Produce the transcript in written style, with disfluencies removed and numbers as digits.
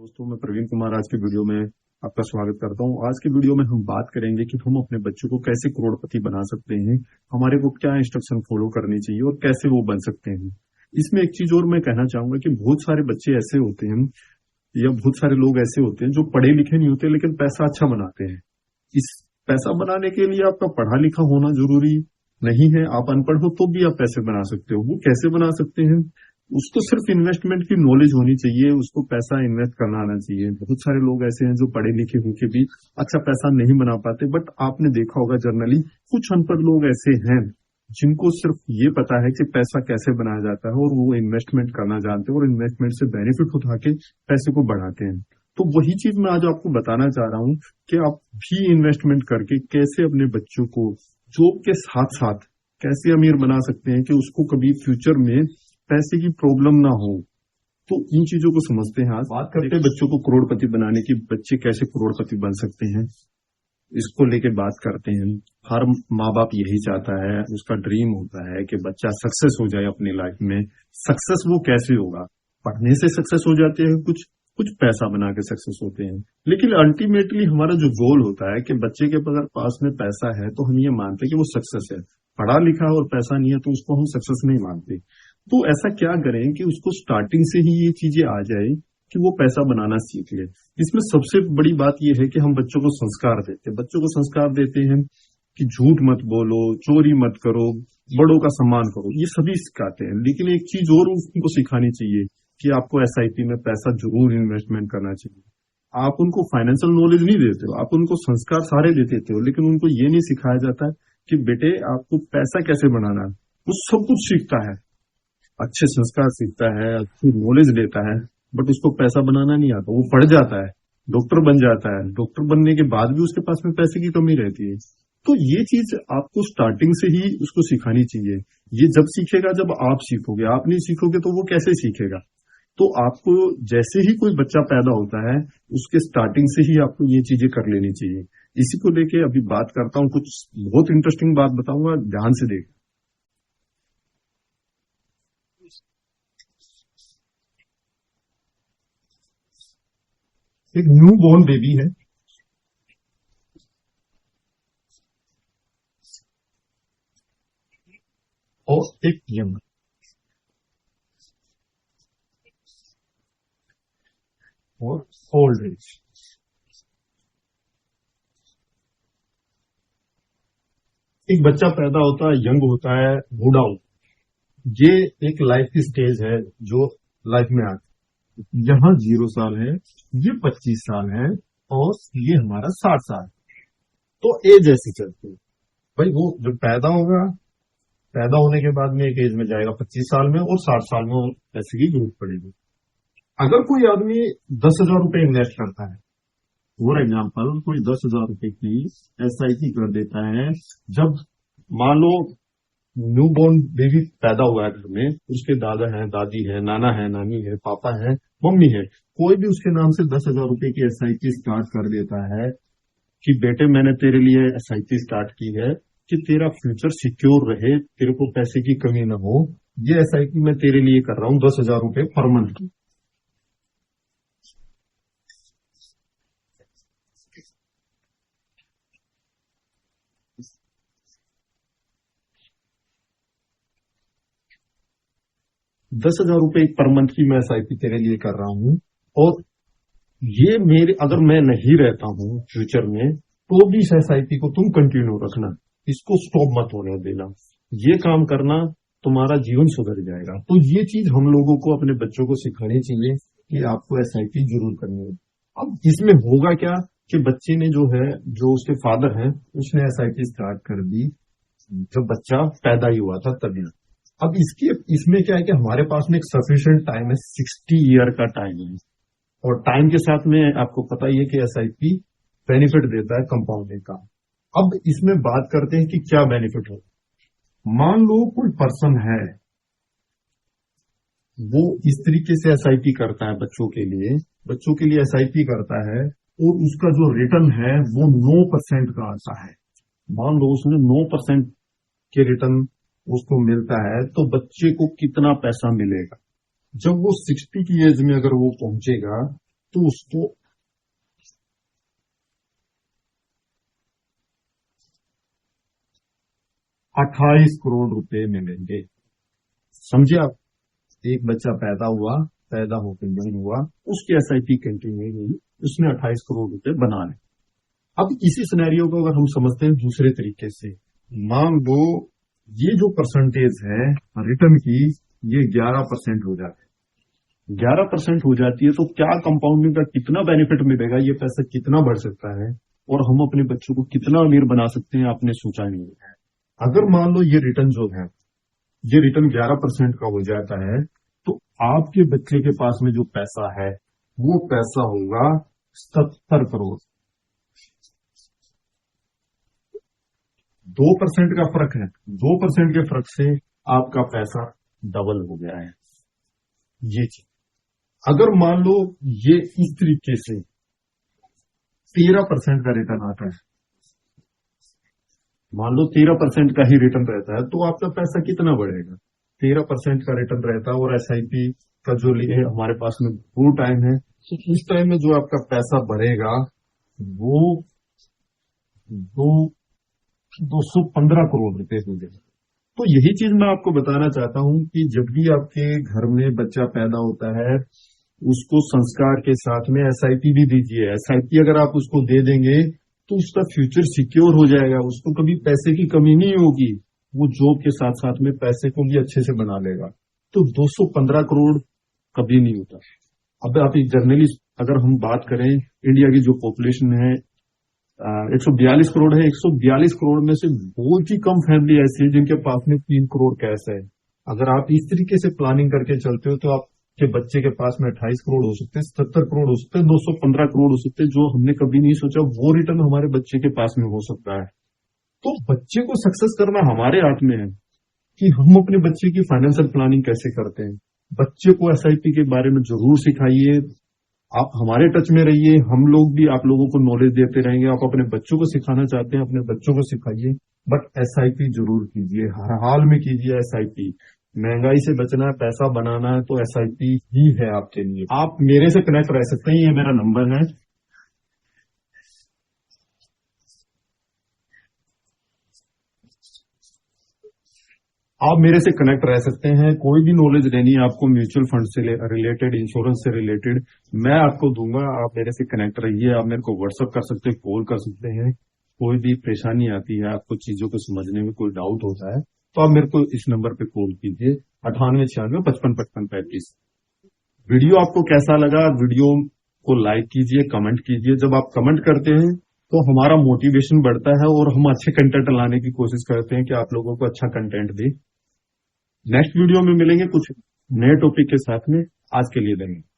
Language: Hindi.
दोस्तों, मैं प्रवीण कुमार आज के वीडियो में आपका स्वागत करता हूं। आज के वीडियो में हम बात करेंगे कि हम अपने बच्चों को कैसे करोड़पति बना सकते हैं, हमारे को क्या इंस्ट्रक्शन फॉलो करनी चाहिए और कैसे वो बन सकते हैं। इसमें एक चीज और मैं कहना चाहूंगा कि बहुत सारे बच्चे ऐसे होते हैं या बहुत सारे लोग ऐसे होते हैं जो पढ़े लिखे नहीं होते लेकिन पैसा अच्छा बनाते हैं। इस पैसा बनाने के लिए आपका पढ़ा लिखा होना जरूरी नहीं है। आप अनपढ़ हो तो भी आप पैसे बना सकते हो। वो कैसे बना सकते हैं? उसको सिर्फ इन्वेस्टमेंट की नॉलेज होनी चाहिए, उसको पैसा इन्वेस्ट करना आना चाहिए। बहुत सारे लोग ऐसे हैं जो पढ़े लिखे होके भी अच्छा पैसा नहीं बना पाते, बट आपने देखा होगा जनरली कुछ अनपढ़ लोग ऐसे हैं जिनको सिर्फ ये पता है कि पैसा कैसे बनाया जाता है और वो इन्वेस्टमेंट करना जानते हैं और इन्वेस्टमेंट से बेनिफिट उठा के पैसे को बढ़ाते हैं। तो वही चीज मैं आज आपको बताना चाह रहा हूं कि आप भी इन्वेस्टमेंट करके कैसे अपने बच्चों को जॉब के साथ साथ कैसे अमीर बना सकते हैं कि उसको कभी फ्यूचर में पैसे की प्रॉब्लम ना हो। तो इन चीजों को समझते हैं। आज बात करते हैं बच्चों को करोड़पति बनाने की, बच्चे कैसे करोड़पति बन सकते हैं, इसको लेके बात करते हैं। हर माँ बाप यही चाहता है, उसका ड्रीम होता है कि बच्चा सक्सेस हो जाए अपनी लाइफ में। सक्सेस वो कैसे होगा? पढ़ने से सक्सेस हो जाते हैं, कुछ कुछ पैसा बना के सक्सेस होते हैं, लेकिन अल्टीमेटली हमारा जो गोल होता है कि बच्चे के अगर पास में पैसा है तो हम ये मानते हैं कि वो सक्सेस है। पढ़ा लिखा और पैसा नहीं है तो उसको हम सक्सेस नहीं मानते। तो ऐसा क्या करें कि उसको स्टार्टिंग से ही ये चीजें आ जाए कि वो पैसा बनाना सीख ले। इसमें सबसे बड़ी बात यह है कि हम बच्चों को संस्कार देते हैं। बच्चों को संस्कार देते हैं कि झूठ मत बोलो, चोरी मत करो, बड़ों का सम्मान करो, ये सभी सिखाते हैं। लेकिन एक चीज और उनको सिखानी चाहिए कि आपको एसआईपी में पैसा जरूर इन्वेस्टमेंट करना चाहिए। आप उनको फाइनेंशियल नॉलेज नहीं देते हो, आप उनको संस्कार सारे दे देते हो, लेकिन उनको ये नहीं सिखाया जाता है कि बेटे आपको पैसा कैसे बनाना है। वो सब कुछ सीखता है, अच्छे संस्कार सीखता है, अच्छी नॉलेज लेता है, बट उसको पैसा बनाना नहीं आता। वो पढ़ जाता है, डॉक्टर बन जाता है, डॉक्टर बनने के बाद भी उसके पास में पैसे की कमी रहती है। तो ये चीज आपको स्टार्टिंग से ही उसको सिखानी चाहिए। ये जब सीखेगा जब आप सीखोगे, आप नहीं सीखोगे तो वो कैसे सीखेगा? तो आपको जैसे ही कोई बच्चा पैदा होता है उसके स्टार्टिंग से ही आपको ये चीजें कर लेनी चाहिए। इसी को लेके अभी बात करता हूँ, कुछ बहुत इंटरेस्टिंग बात बताऊंगा, ध्यान से देख। एक न्यू बॉर्न बेबी है और एक यंग और ओल्ड एज। एक बच्चा पैदा होता है, यंग होता है, बूढ़ा होता है। ये एक लाइफ की स्टेज है जो लाइफ में आती है। यहाँ 0 साल है, ये 25 साल है और ये हमारा 60 साल। तो एज ऐसी चलती है भाई। वो जब पैदा होगा, पैदा होने के बाद में एक एज में जाएगा 25 साल में और 60 साल में पैसे की जरूरत पड़ेगी। अगर कोई आदमी 10,000 रुपए इन्वेस्ट करता है, फॉर एग्जाम्पल कोई 10,000 रुपए की एसआईपी कर देता है, जब मान लो न्यू बॉर्न बेबी पैदा हुआ है घर में, उसके दादा है, दादी है, नाना है, नानी है, पापा है, मम्मी है, कोई भी उसके नाम से 10,000 रुपए की एसआईपी स्टार्ट कर देता है कि बेटे मैंने तेरे लिए एसआईपी स्टार्ट की है कि तेरा फ्यूचर सिक्योर रहे, तेरे को पैसे की कमी ना हो। ये एसआईपी मैं तेरे लिए कर रहा हूँ 10,000 रुपए पर मंथ की। 10,000 रुपए पर मंथ की मैं एसआईपी तेरे लिए कर रहा हूँ। और ये मेरे, अगर मैं नहीं रहता हूँ फ्यूचर में, तो भी इस एसआईपी को तुम कंटिन्यू रखना, इसको स्टॉप मत होने देना। ये काम करना, तुम्हारा जीवन सुधर जाएगा। तो ये चीज हम लोगों को अपने बच्चों को सिखानी चाहिए कि आपको एसआईपी जरूर करनी है। अब इसमें होगा क्या कि बच्चे ने जो है, जो उसके फादर है, उसने एसआईपी स्टार्ट कर दी जब बच्चा पैदा ही हुआ था तभी। अब इसमें क्या है कि हमारे पास में एक सफिशिएंट टाइम है, 60 ईयर का टाइम है। और टाइम के साथ में आपको पता ही है कि एसआईपी बेनिफिट देता है कंपाउंडिंग का। अब इसमें बात करते हैं कि क्या बेनिफिट हो। मान लो कोई पर्सन है, वो इस तरीके से एसआईपी करता है बच्चों के लिए एसआईपी करता है और उसका जो रिटर्न है वो 9% का आता है। मान लो उसने 9% के रिटर्न उसको मिलता है, तो बच्चे को कितना पैसा मिलेगा जब वो 60 की एज में अगर वो पहुंचेगा? तो उसको 28 करोड़ रुपए मिलेंगे। समझे आप? एक बच्चा पैदा होकर जन्म हुआ, उसकी एसआईपी कंटिन्यू हुई, उसने 28 करोड़ रुपए बना ले। अब इसी सिनेरियो को अगर हम समझते हैं दूसरे तरीके से, मान लो ये जो परसेंटेज है रिटर्न की, ये 11% हो जाती है। 11% हो जाती है तो क्या कंपाउंडिंग का कितना बेनिफिट मिलेगा, ये पैसा कितना बढ़ सकता है और हम अपने बच्चों को कितना अमीर बना सकते हैं, आपने सोचा नहीं है। अगर मान लो ये रिटर्न जो है, ये रिटर्न 11% का हो जाता है, तो आपके बच्चे के पास में जो पैसा है वो पैसा होगा 70 करोड़। 2% का फर्क है, 2% के फर्क से आपका पैसा डबल हो गया है। ये चीज अगर मान लो ये इस तरीके से 13% का रिटर्न आता है, मान लो 13% का ही रिटर्न रहता है, तो आपका पैसा कितना बढ़ेगा? 13% का रिटर्न रहता है और एसआईपी का जो लिए हमारे पास में वो टाइम है, तो उस टाइम में जो आपका पैसा बढ़ेगा वो दो 215 करोड़ रुपए हो जाएगा। तो यही चीज मैं आपको बताना चाहता हूं कि जब भी आपके घर में बच्चा पैदा होता है, उसको संस्कार के साथ में एसआईपी भी दीजिए। एसआईपी अगर आप उसको दे देंगे तो उसका फ्यूचर सिक्योर हो जाएगा, उसको कभी पैसे की कमी नहीं होगी, वो जॉब के साथ साथ में पैसे को भी अच्छे से बना लेगा। तो 215 करोड़ कभी नहीं होता। अब आप एक जर्नलिस्ट, अगर हम बात करें इंडिया की जो पॉपुलेशन है 142 करोड़ है, 142 करोड़ में से बहुत ही कम फैमिली ऐसी है जिनके पास में 3 करोड़ कैश है। अगर आप इस तरीके से प्लानिंग करके चलते हो तो आपके बच्चे के पास में 28 करोड़ हो सकते हैं, 77 करोड़ हो सकते हैं, 215 करोड़ हो सकते हैं, जो हमने कभी नहीं सोचा वो रिटर्न हमारे बच्चे के पास में हो सकता है। तो बच्चे को सक्सेस करना हमारे हाथ में है कि हम अपने बच्चे की फाइनेंशियल प्लानिंग कैसे करते हैं। बच्चे को एसआईपी के बारे में जरूर सिखाइए। आप हमारे टच में रहिए, हम लोग भी आप लोगों को नॉलेज देते रहेंगे। आप अपने बच्चों को सिखाना चाहते हैं, अपने बच्चों को सिखाइए, बट एसआईपी जरूर कीजिए, हर हाल में कीजिए एसआईपी। महंगाई से बचना है, पैसा बनाना है, तो एसआईपी ही है आपके लिए। आप मेरे से कनेक्ट रह सकते हैं, ये मेरा नंबर है। आप मेरे से कनेक्ट रह सकते हैं। कोई भी नॉलेज लेनी है आपको म्यूचुअल फंड से रिलेटेड, इंश्योरेंस से रिलेटेड, मैं आपको दूंगा। आप मेरे से कनेक्ट रहिए। आप मेरे को व्हाट्सअप कर सकते हैं, कॉल कर सकते हैं। कोई भी परेशानी आती है, आपको चीजों को समझने में कोई डाउट होता है, तो आप मेरे को इस नंबर पे कॉल कीजिए, 9896555535। वीडियो आपको कैसा लगा? वीडियो को लाइक कीजिए, कमेंट कीजिए। जब आप कमेंट करते हैं तो हमारा मोटिवेशन बढ़ता है और हम अच्छे कंटेंट लाने की कोशिश करते हैं कि आप लोगों को अच्छा कंटेंट दें। नेक्स्ट वीडियो में मिलेंगे कुछ नए टॉपिक के साथ में। आज के लिए धन्यवाद।